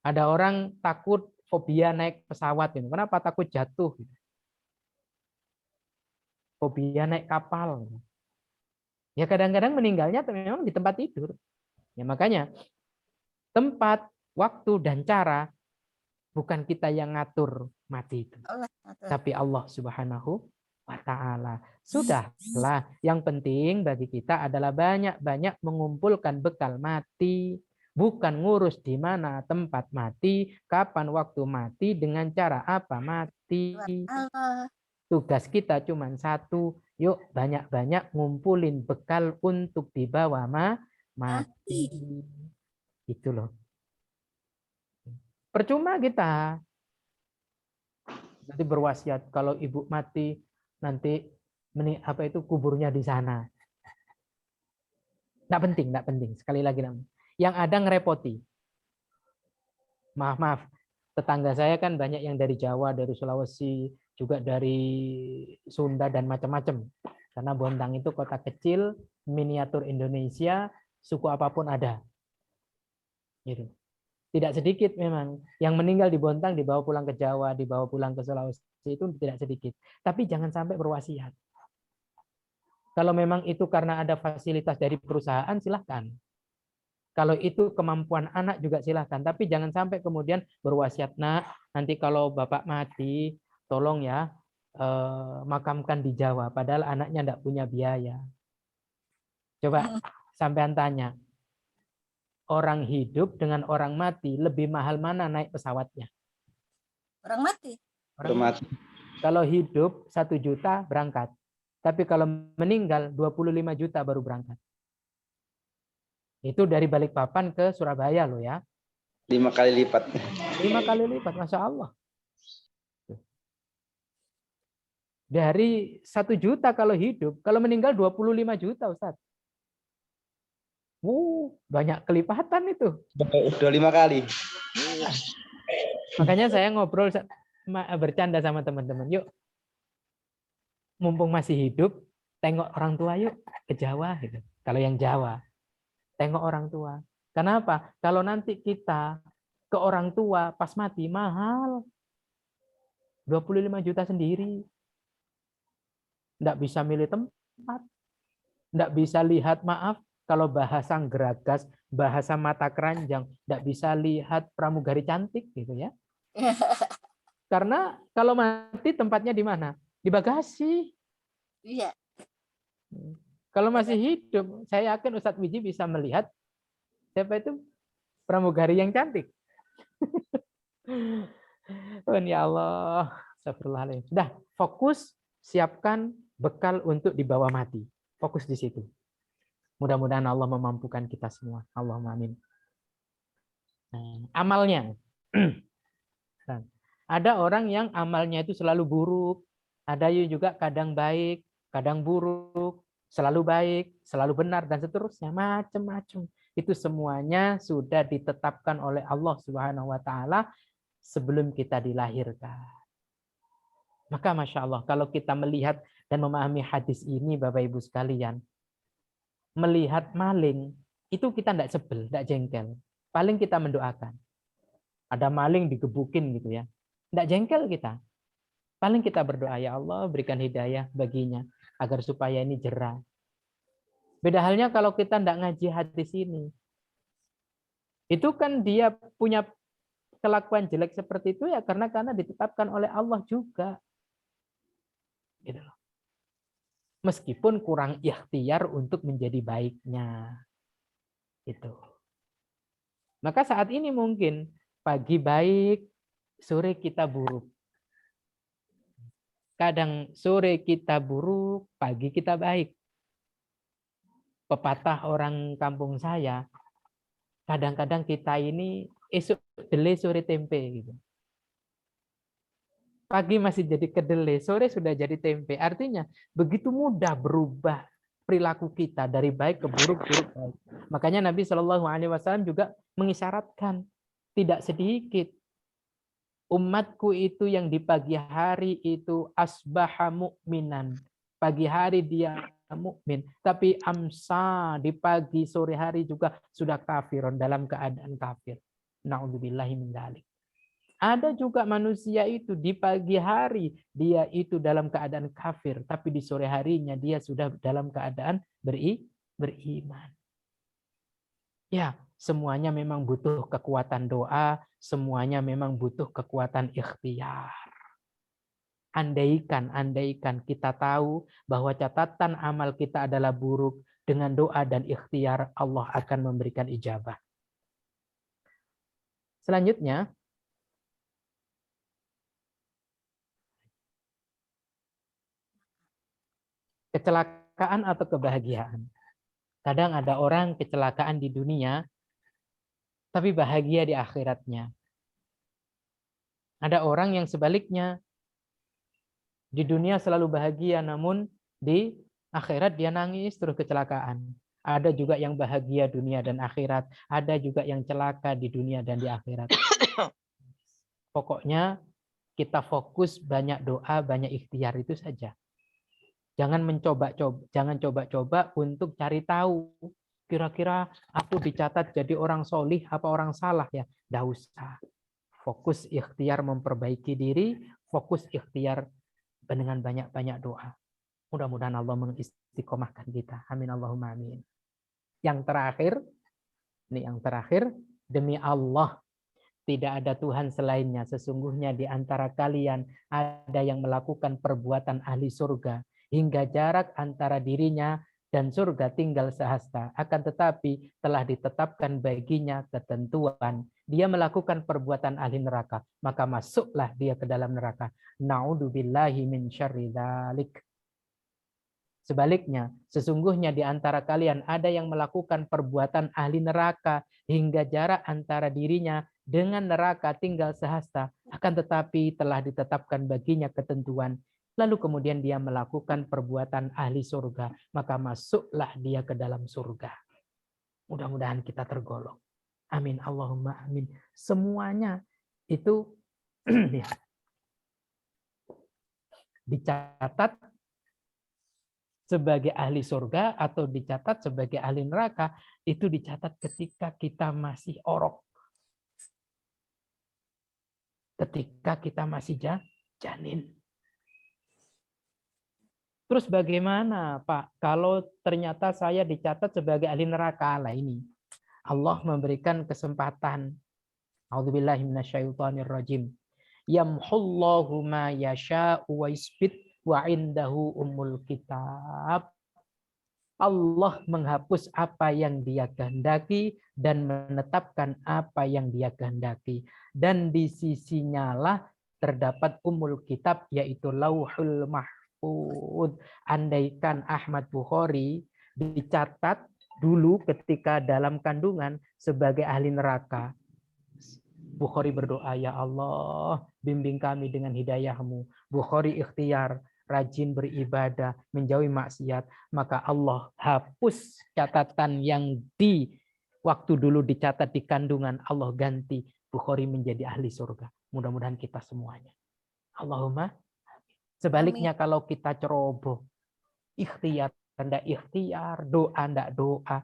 Ada orang takut fobia naik pesawat. Kenapa takut jatuh? Fobia naik kapal. Ya kadang-kadang meninggalnya memang di tempat tidur. Ya makanya tempat, waktu, dan cara bukan kita yang ngatur mati itu. Allah atur. Tapi Allah Subhanahu wa Ta'ala. Sudahlah, yang penting bagi kita adalah banyak-banyak mengumpulkan bekal mati, bukan ngurus di mana tempat mati, kapan waktu mati, dengan cara apa mati. Allah. Tugas kita cuma satu, yuk banyak-banyak ngumpulin bekal untuk dibawa mati. Gitu loh. Percuma kita nanti berwasiat kalau ibu mati nanti kuburnya di sana. Nggak penting. Sekali lagi, yang ada ngerepoti. Maaf, tetangga saya kan banyak yang dari Jawa, dari Sulawesi, juga dari Sunda dan macam-macam. Karena Bontang itu kota kecil, miniatur Indonesia, suku apapun ada. Gitu. Tidak sedikit memang yang meninggal di Bontang dibawa pulang ke Jawa, dibawa pulang ke Sulawesi, itu tidak sedikit. Tapi jangan sampai berwasiat. Kalau memang itu karena ada fasilitas dari perusahaan, silahkan. Kalau itu kemampuan anak juga silahkan. Tapi jangan sampai kemudian berwasiat, nak, nanti kalau bapak mati, tolong ya makamkan di Jawa. Padahal anaknya tidak punya biaya. Coba sampean tanya. Orang hidup dengan orang mati, lebih mahal mana naik pesawatnya? Orang mati. Orang mati. Kalau hidup 1 juta berangkat. Tapi kalau meninggal 25 juta baru berangkat. Itu dari Balikpapan ke Surabaya loh ya. 5 kali lipat. 5 kali lipat, Masya Allah. Dari 1 juta kalau hidup, kalau meninggal 25 juta, Ustaz. Banyak kelipatan itu. Udah 5 kali. Makanya saya ngobrol bercanda sama teman-teman. Yuk, mumpung masih hidup, tengok orang tua yuk ke Jawa gitu. Kalau yang Jawa, tengok orang tua. Kenapa? Kalau nanti kita ke orang tua pas mati mahal. 25 juta sendiri. Nggak bisa milih tempat. Nggak bisa lihat, maaf, kalau bahasa geragas, bahasa mata keranjang, nggak bisa lihat pramugari cantik gitu ya. Karena kalau mati tempatnya di mana? Di bagasi. Iya. Kalau masih hidup, saya yakin Ustadz Wiji bisa melihat siapa itu pramugari yang cantik. Oh, ya Allah, astagfirullahaladzim. Sudah, fokus siapkan bekal untuk dibawa mati. Fokus di situ. Mudah-mudahan Allah memampukan kita semua. Allahumma amin. Amalnya. Ada orang yang amalnya itu selalu buruk. Ada juga kadang baik, kadang buruk, selalu baik, selalu benar, dan seterusnya. Macam-macam. Itu semuanya sudah ditetapkan oleh Allah Subhanahu wa Ta'ala sebelum kita dilahirkan. Maka Masya Allah, kalau kita melihat dan memahami hadis ini, Bapak Ibu sekalian, melihat maling, itu kita tidak sebel, tidak jengkel. Paling kita mendoakan. Ada maling digebukin gitu ya. Tidak jengkel kita. Paling kita berdoa, ya Allah berikan hidayah baginya, agar supaya ini jerah. Beda halnya kalau kita tidak ngaji hadis ini. Itu kan dia punya kelakuan jelek seperti itu ya karena ditetapkan oleh Allah juga. Gitu loh. Meskipun kurang ikhtiar untuk menjadi baiknya. Itu. Maka saat ini mungkin pagi baik, sore kita buruk. Kadang sore kita buruk, pagi kita baik. Pepatah orang kampung saya, kadang-kadang kita ini esok kedelai sore tempe gitu. Pagi masih jadi kedelai, sore sudah jadi tempe. Artinya begitu mudah berubah perilaku kita dari baik ke buruk, buruk baik. Makanya Nabi Shallallahu Alaihi Wasallam juga mengisyaratkan tidak sedikit umatku itu yang di pagi hari itu asbaha mu'minan. Pagi hari dia mukmin, tapi amsa di pagi sore hari juga sudah kafirun, dalam keadaan kafir. Na'udzubillahi min dzalik. Ada juga manusia itu di pagi hari dia itu dalam keadaan kafir, tapi di sore harinya dia sudah dalam keadaan beriman. Ya, semuanya memang butuh kekuatan doa, semuanya memang butuh kekuatan ikhtiar. Andaikan kita tahu bahwa catatan amal kita adalah buruk, dengan doa dan ikhtiar Allah akan memberikan ijabah. Selanjutnya, kecelakaan atau kebahagiaan. Kadang ada orang kecelakaan di dunia, tapi bahagia di akhiratnya. Ada orang yang sebaliknya, di dunia selalu bahagia, namun di akhirat dia nangis terus kecelakaan. Ada juga yang bahagia dunia dan akhirat, ada juga yang celaka di dunia dan di akhirat. Pokoknya kita fokus banyak doa, banyak ikhtiar itu saja. Jangan coba-coba untuk cari tahu. Kira-kira aku dicatat jadi orang solih apa orang salah ya? Nggak usah. Fokus ikhtiar memperbaiki diri, fokus ikhtiar dengan banyak-banyak doa. Mudah-mudahan Allah mengistiqomahkan kita. Amin Allahumma amin. Yang terakhir, demi Allah, tidak ada Tuhan selainnya. Sesungguhnya di antara kalian ada yang melakukan perbuatan ahli surga, hingga jarak antara dirinya dan surga tinggal sehasta. Akan tetapi telah ditetapkan baginya ketentuan. Dia melakukan perbuatan ahli neraka, maka masuklah dia ke dalam neraka. Na'udzubillahi min syarri dzalik. Sebaliknya, sesungguhnya di antara kalian ada yang melakukan perbuatan ahli neraka, hingga jarak antara dirinya dengan neraka tinggal sehasta. Akan tetapi telah ditetapkan baginya ketentuan. Lalu kemudian dia melakukan perbuatan ahli surga, maka masuklah dia ke dalam surga. Mudah-mudahan kita tergolong. Amin Allahumma amin. Semuanya itu dicatat sebagai ahli surga atau dicatat sebagai ahli neraka, itu dicatat ketika kita masih orok. Ketika kita masih janin. Terus bagaimana Pak kalau ternyata saya dicatat sebagai ahli neraka? Lah ini Allah memberikan kesempatan. A'udzubillahi minasyaitonirrajim. Yamhullahu ma yasha'u wa yusbit wa indahu ummul kitab. Allah menghapus apa yang Dia kehendaki dan menetapkan apa yang Dia kehendaki. Dan di sisinya lah terdapat ummul kitab, yaitu Lauhul Mahfuz. Andaikan Ahmad Bukhari dicatat dulu ketika dalam kandungan sebagai ahli neraka, Bukhari berdoa, ya Allah, bimbing kami dengan hidayah-Mu. Bukhari ikhtiar, rajin beribadah, menjauhi maksiat, maka Allah hapus catatan yang di waktu dulu dicatat di kandungan, Allah ganti Bukhari menjadi ahli surga. Mudah-mudahan kita semuanya. Allahumma. Sebaliknya amin. Kalau kita ceroboh, ikhtiar ndak ikhtiar, doa ndak doa,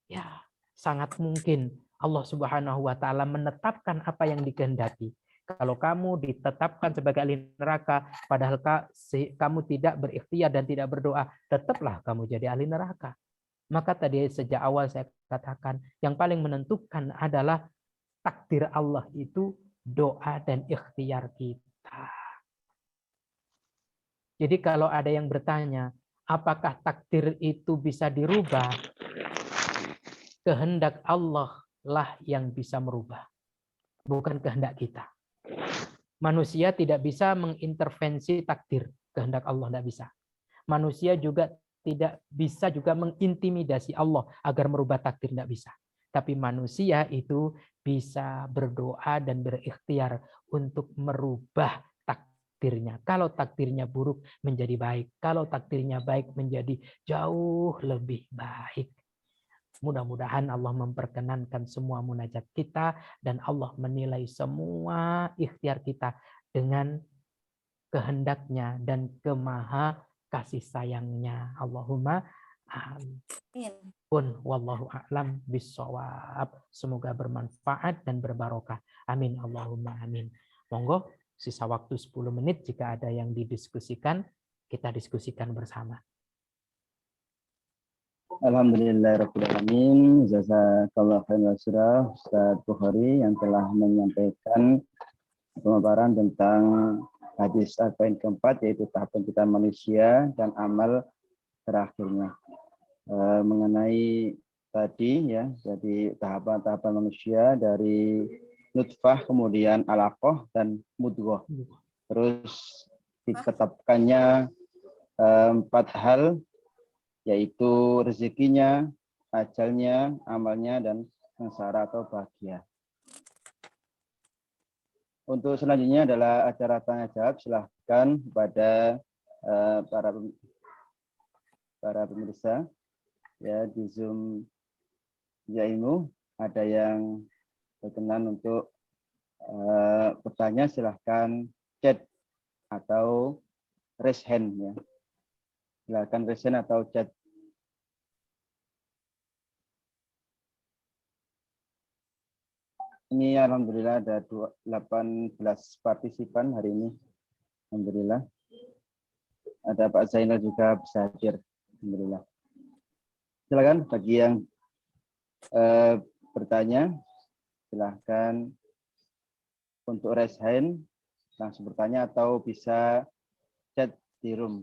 ya sangat mungkin Allah Subhanahu wa taala menetapkan apa yang dikehendaki. Kalau kamu ditetapkan sebagai ahli neraka, padahal kamu tidak berikhtiar dan tidak berdoa, tetaplah kamu jadi ahli neraka. Maka tadi sejak awal saya katakan, yang paling menentukan adalah takdir Allah itu doa dan ikhtiar kita. Jadi kalau ada yang bertanya, apakah takdir itu bisa dirubah? Kehendak Allah lah yang bisa merubah, bukan kehendak kita. Manusia tidak bisa mengintervensi takdir, kehendak Allah tidak bisa. Manusia juga tidak bisa juga mengintimidasi Allah agar merubah takdir, tidak bisa. Tapi manusia itu bisa berdoa dan berikhtiar untuk merubah takdirnya. Kalau takdirnya buruk menjadi baik, kalau takdirnya baik menjadi jauh lebih baik. Mudah-mudahan Allah memperkenankan semua munajat kita dan Allah menilai semua ikhtiar kita dengan kehendaknya dan kemaha kasih sayangnya. Allahumma amin. Wallahu a'lam bishawab. Semoga bermanfaat dan berbarokah. Amin Allahumma amin. Monggo sisa waktu 10 menit jika ada yang didiskusikan, kita diskusikan bersama. Alhamdulillahirrahmanirrahim. Jazakallah khairan wasirah Ustaz Bukhari yang telah menyampaikan pemaparan tentang hadis poin keempat, yaitu tahap penciptaan manusia dan amal terakhirnya. Mengenai tadi ya, jadi tahapan-tahapan manusia dari nutfah, kemudian alaqah dan mudghah. Terus ditetapkannya 4 hal, yaitu rezekinya, ajalnya, amalnya, dan sengsara atau bahagia. Untuk selanjutnya adalah acara tanya jawab. Silahkan kepada para pemirsa ya di Zoom Yaimu, ada yang berkenan untuk bertanya, silahkan chat atau raise hand ya. Silahkan raise hand atau chat. Ini alhamdulillah ada 18 partisipan hari ini. Alhamdulillah. Ada Pak Zainal juga bisa hadir. Alhamdulillah. Silakan bagi yang bertanya, silahkan untuk raise hand langsung bertanya atau bisa chat di room.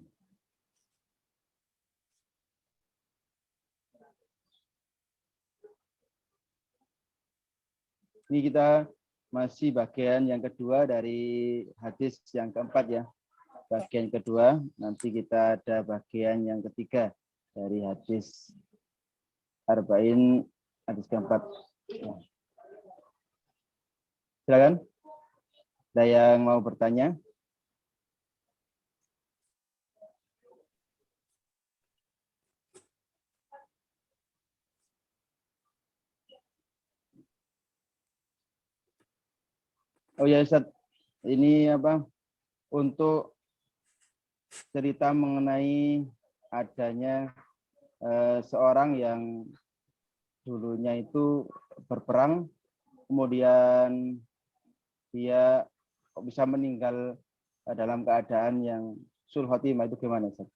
Ini kita masih bagian yang kedua dari hadis yang keempat ya. Bagian kedua, nanti kita ada bagian yang ketiga dari hadis Arba'in, hadis keempat. Silakan. Ada yang mau bertanya? Oh ya Ustaz, ini apa? Untuk cerita mengenai adanya seorang yang dulunya itu berperang, kemudian dia kok bisa meninggal dalam keadaan yang sul khotimah, itu gimana Ustaz?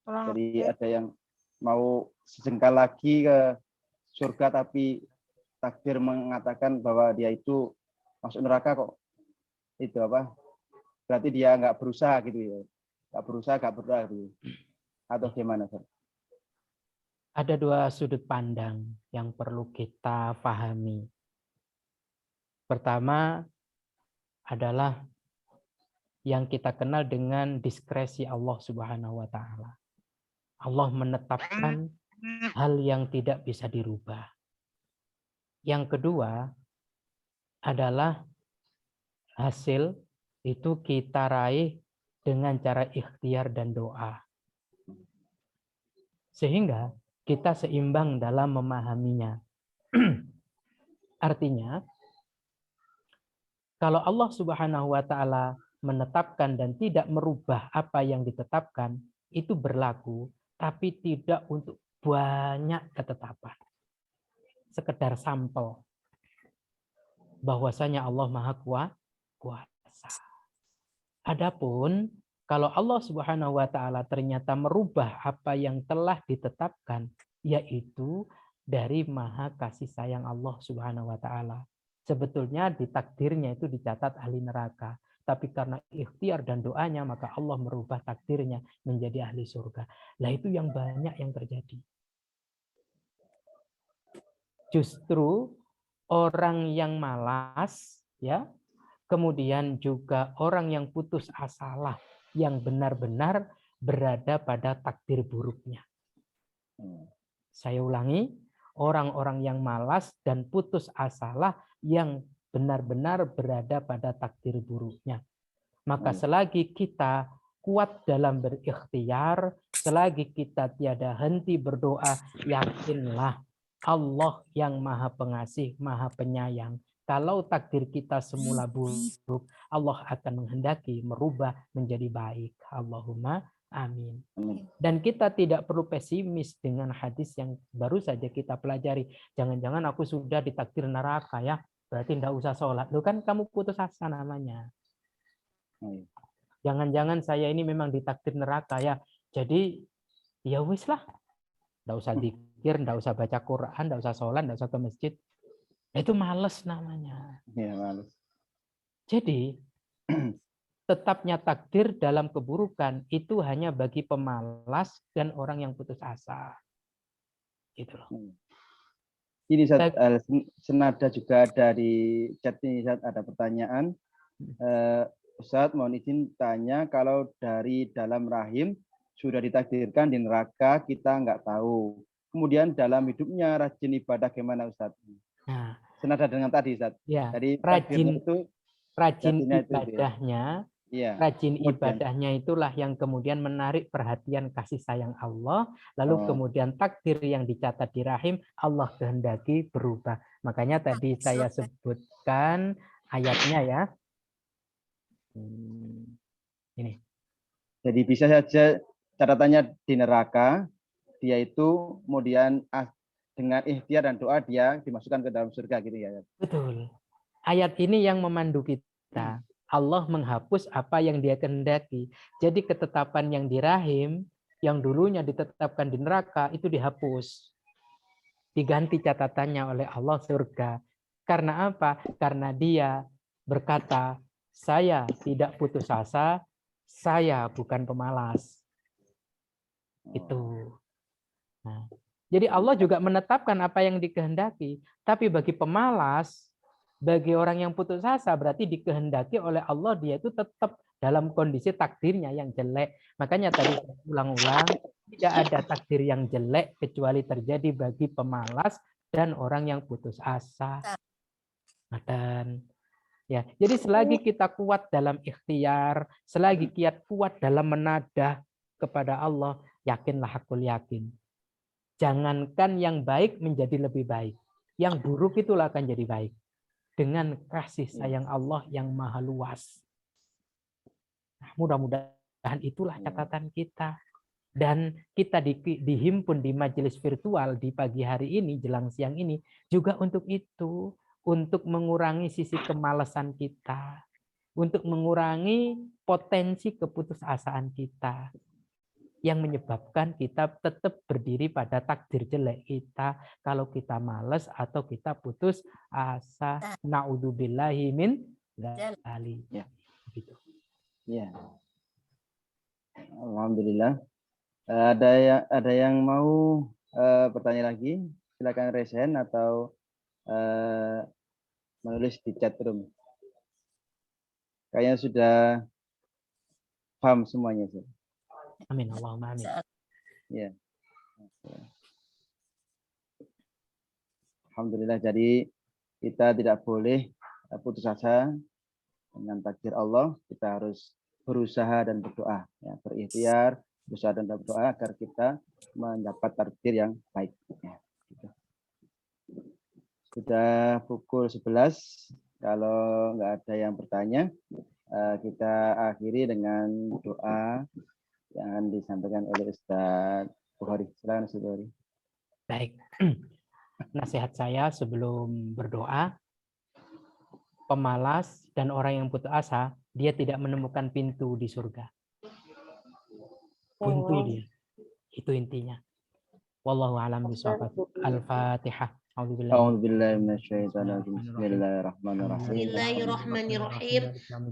Jadi ada yang mau sejengkal lagi ke surga tapi takdir mengatakan bahwa dia itu masuk neraka kok. Itu apa? Berarti dia nggak berusaha gitu ya. Nggak berusaha, nggak berdoa gitu. Atau gimana Ustaz? Ada 2 sudut pandang yang perlu kita pahami. Pertama adalah yang kita kenal dengan diskresi Allah Subhanahu wa taala. Allah menetapkan hal yang tidak bisa dirubah. Yang kedua adalah hasil itu kita raih dengan cara ikhtiar dan doa. Sehingga kita seimbang dalam memahaminya. Artinya, kalau Allah Subhanahu wa taala menetapkan dan tidak merubah apa yang ditetapkan, itu berlaku, tapi tidak untuk banyak ketetapan. Sekedar sampel bahwasanya Allah Maha Kuasa. Adapun kalau Allah Subhanahu wa taala ternyata merubah apa yang telah ditetapkan, yaitu dari maha kasih sayang Allah Subhanahu wa taala. Sebetulnya di takdirnya itu dicatat ahli neraka, tapi karena ikhtiar dan doanya maka Allah merubah takdirnya menjadi ahli surga. Lah itu yang banyak yang terjadi. Justru orang yang malas ya, kemudian juga orang yang putus asalah yang benar-benar berada pada takdir buruknya. Saya ulangi, orang-orang yang malas dan putus asalah yang benar-benar berada pada takdir buruknya. Maka selagi kita kuat dalam berikhtiar, selagi kita tiada henti berdoa, yakinlah Allah yang maha pengasih, maha penyayang, Kalau takdir kita semula buruk, Allah akan menghendaki merubah menjadi baik. Allahumma amin. Amin. Dan kita tidak perlu pesimis dengan hadis yang baru saja kita pelajari. Jangan-jangan aku sudah ditakdir neraka ya, berarti tidak usah sholat. Loh kan kamu putus asa namanya. Amin. Jangan-jangan saya ini memang ditakdir neraka ya, jadi ya wis lah. Tidak usah zikir, tidak usah baca Quran, tidak usah sholat, tidak usah ke masjid. Itu males namanya. Ya, males. Jadi tetapnya takdir dalam keburukan itu hanya bagi pemalas dan orang yang putus asa. Gitu loh. Ini senada juga dari chat ini ada pertanyaan. Ustadz, mohon izin tanya, kalau dari dalam rahim sudah ditakdirkan di neraka, kita nggak tahu. Kemudian dalam hidupnya rajin ibadah gimana Ustadz? Nah, senada dengan tadi Ustadz. ya, Jadi rajin jadinya itu, ibadahnya, ya. rajin Kemudian, ibadahnya itulah yang kemudian menarik perhatian kasih sayang Allah, lalu kemudian takdir yang dicatat di rahim Allah kehendaki berubah. Makanya tadi saya sebutkan ayatnya ya. Ini. Jadi bisa saja catatannya di neraka, dia itu kemudian dengan ikhtiar dan doa dia dimasukkan ke dalam surga gitu ya. Betul. Ayat ini yang memandu kita. Allah menghapus apa yang dia kehendaki. Jadi ketetapan yang di rahim, yang dulunya ditetapkan di neraka, itu dihapus. Diganti catatannya oleh Allah surga. Karena apa? Karena dia berkata, saya tidak putus asa, saya bukan pemalas. Itu. Nah, jadi Allah juga menetapkan apa yang dikehendaki. Tapi bagi pemalas, bagi orang yang putus asa, berarti dikehendaki oleh Allah dia itu tetap dalam kondisi takdirnya yang jelek. Makanya tadi ulang-ulang, tidak ada takdir yang jelek kecuali terjadi bagi pemalas dan orang yang putus asa. Dan ya, jadi selagi kita kuat dalam ikhtiar, selagi kita kuat dalam menadah kepada Allah, yakinlah, aku yakin. Jangankan yang baik menjadi lebih baik, yang buruk itulah akan jadi baik. Dengan kasih sayang Allah yang maha luas. Nah, mudah-mudahan itulah catatan kita. Dan kita dihimpun di majelis virtual di pagi hari ini, jelang siang ini, juga untuk itu. Untuk mengurangi sisi kemalasan kita. Untuk mengurangi potensi keputusasaan kita. Yang menyebabkan kita tetap berdiri pada takdir jelek kita kalau kita malas atau kita putus asa. Naudzubillahi min dzalik. Ya. Gitu. Ya. Alhamdulillah. Ada yang mau bertanya lagi? Silakan raise hand atau menulis di chat room. Kayaknya sudah paham semuanya. Amin. Allahumma amin. Ya. Alhamdulillah. Jadi kita tidak boleh putus asa dengan takdir Allah. Kita harus berusaha dan berdoa, ya, berikhtiar, berusaha dan berdoa agar kita mendapat takdir yang baik. Ya, gitu. Sudah pukul 11. Kalau nggak ada yang bertanya, kita akhiri dengan doa yang disampaikan oleh Ustaz Bukhari. Silakan Ustaz Bukhari. Baik. Nasihat saya sebelum berdoa, pemalas dan orang yang putus asa, dia tidak menemukan pintu di surga. Buntu dia. Itu intinya. Wallahu a'lam bishawab. Al-Fatihah. A'udzubillahi minasyaitonir rajim. Bismillahirrahmanirrahim. Bismillahirrahmanirrahim.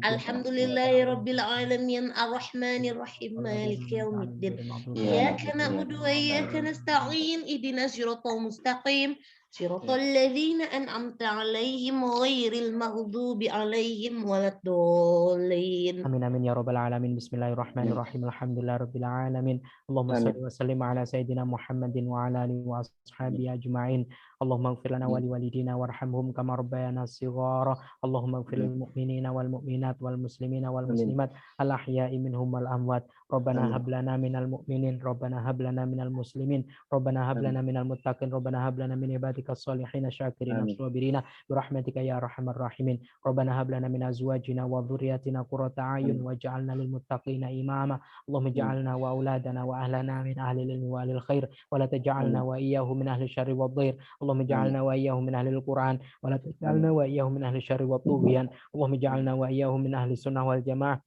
Alhamdulillahirabbil alamin arrahmanir rahim maliki yaumiddin. Iyyaka na'budu wa iyyaka nasta'in ihdinas siratal mustaqim siratal ladzina an'amta 'alaihim ghairil maghdubi 'alaihim waladdallin. Amin amin ya rabbal alamin. Bismillahirrahmanirrahim. Alhamdulillahirabbil alamin. Allahumma shalli wa sallim ala sayidina Muhammadin wa ala alihi wa ashabihi ajma'in. Allahumma ighfir lana wa liwalidina warhamhum kama rabbayana shighara. Allahumma ighfir lil mu'minina wal mu'minat wal muslimina wal muslimat al ahya'i minhum wal amwat. Rabbana hab lana minal mu'minin, Rabbana hab lana minal muslimin, Rabbana hab lana minal muttaqin, Rabbana hab lana min ibadikas shalihin syakirin sabirina bi rahmatika ya arhamar rahimin. Rabbana hab lana min azwajina wa dhurriyyatina qurrata a'yun waj'alna lil muttaqina imama. Allahumma ij'alna wa auladana wa ahlana min ahli ilmi wa ahli khair wa la taj'alna wa iyyahum min ahli syarri wad dhair. Allahumma ij'alna wa iyyahum min ahli al-Qur'an wa la taj'alna wa iyyahum min ahli syarri wad tughyan. Allahumma ij'alna wa iyyahum min ahli sunnah wal jamaah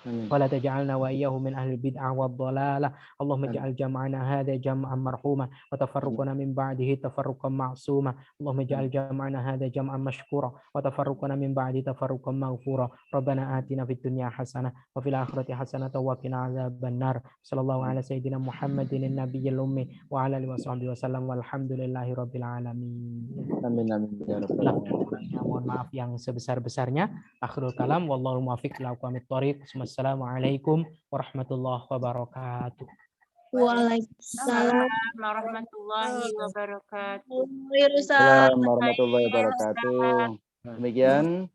ولا تجعلنا وإياهم من أهل البدع والضلالة. اللهم اجعل جمعنا هذا جمعا مرحوما وتفرقنا من بعده تفرقا معصوما. اللهم اجعل جمعنا هذا جمعا مشكورا وتفرقنا من بعده تفرقا مغفورا. ربنا آتنا في الدنيا حسنة وفي الآخرة حسنة وقنا عذاب النار. صلى الله على سيدنا محمد النبي الأمي وعلى آله وصحبه وسلم والحمد لله رب العالمين. Amin amin ya rabbal alamin. Mohon maaf yang sebesar-besarnya. Akhirul kalam wallahu muwaffiq ila aqwamit thoriq. Wassalamualaikum warahmatullahi wabarakatuh. Waalaikumsalam warahmatullahi wabarakatuh. Assalamualaikum warahmatullahi wabarakatuh. Demikian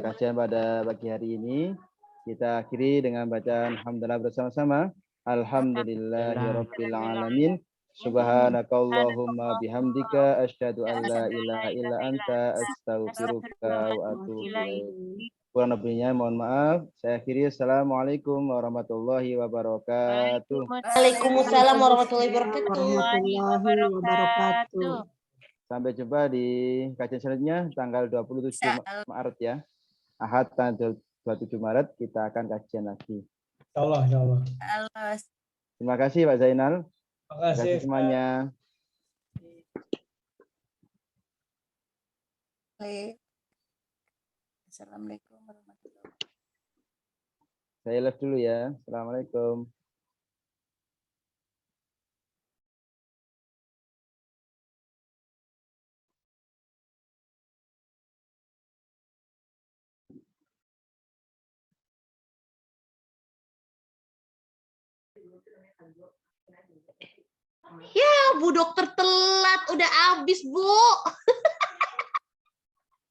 kajian pada pagi hari ini. Kita akhiri dengan bacaan hamdalah bersama-sama. Alhamdulillahirabbil alamin. Subhanakallahumma bihamdika asyhadu an la ilaha illa anta astaghfiruka wa atubu ilaik. Kurang lebihnya mohon maaf. Saya akhiri. Assalamualaikum warahmatullahi wabarakatuh. Waalaikumsalam warahmatullahi wabarakatuh. Sampai jumpa di kajian selanjutnya tanggal 27 Maret ya. Ahad tanggal 27 Maret kita akan kajian lagi. Insyaallah, insyaallah. Terima kasih Pak Zainal. Terima kasih semuanya. Assalamualaikum warahmatullahi wabarakatuh. Saya live dulu ya. Assalamualaikum. Ya, Bu Dokter telat, udah habis, Bu.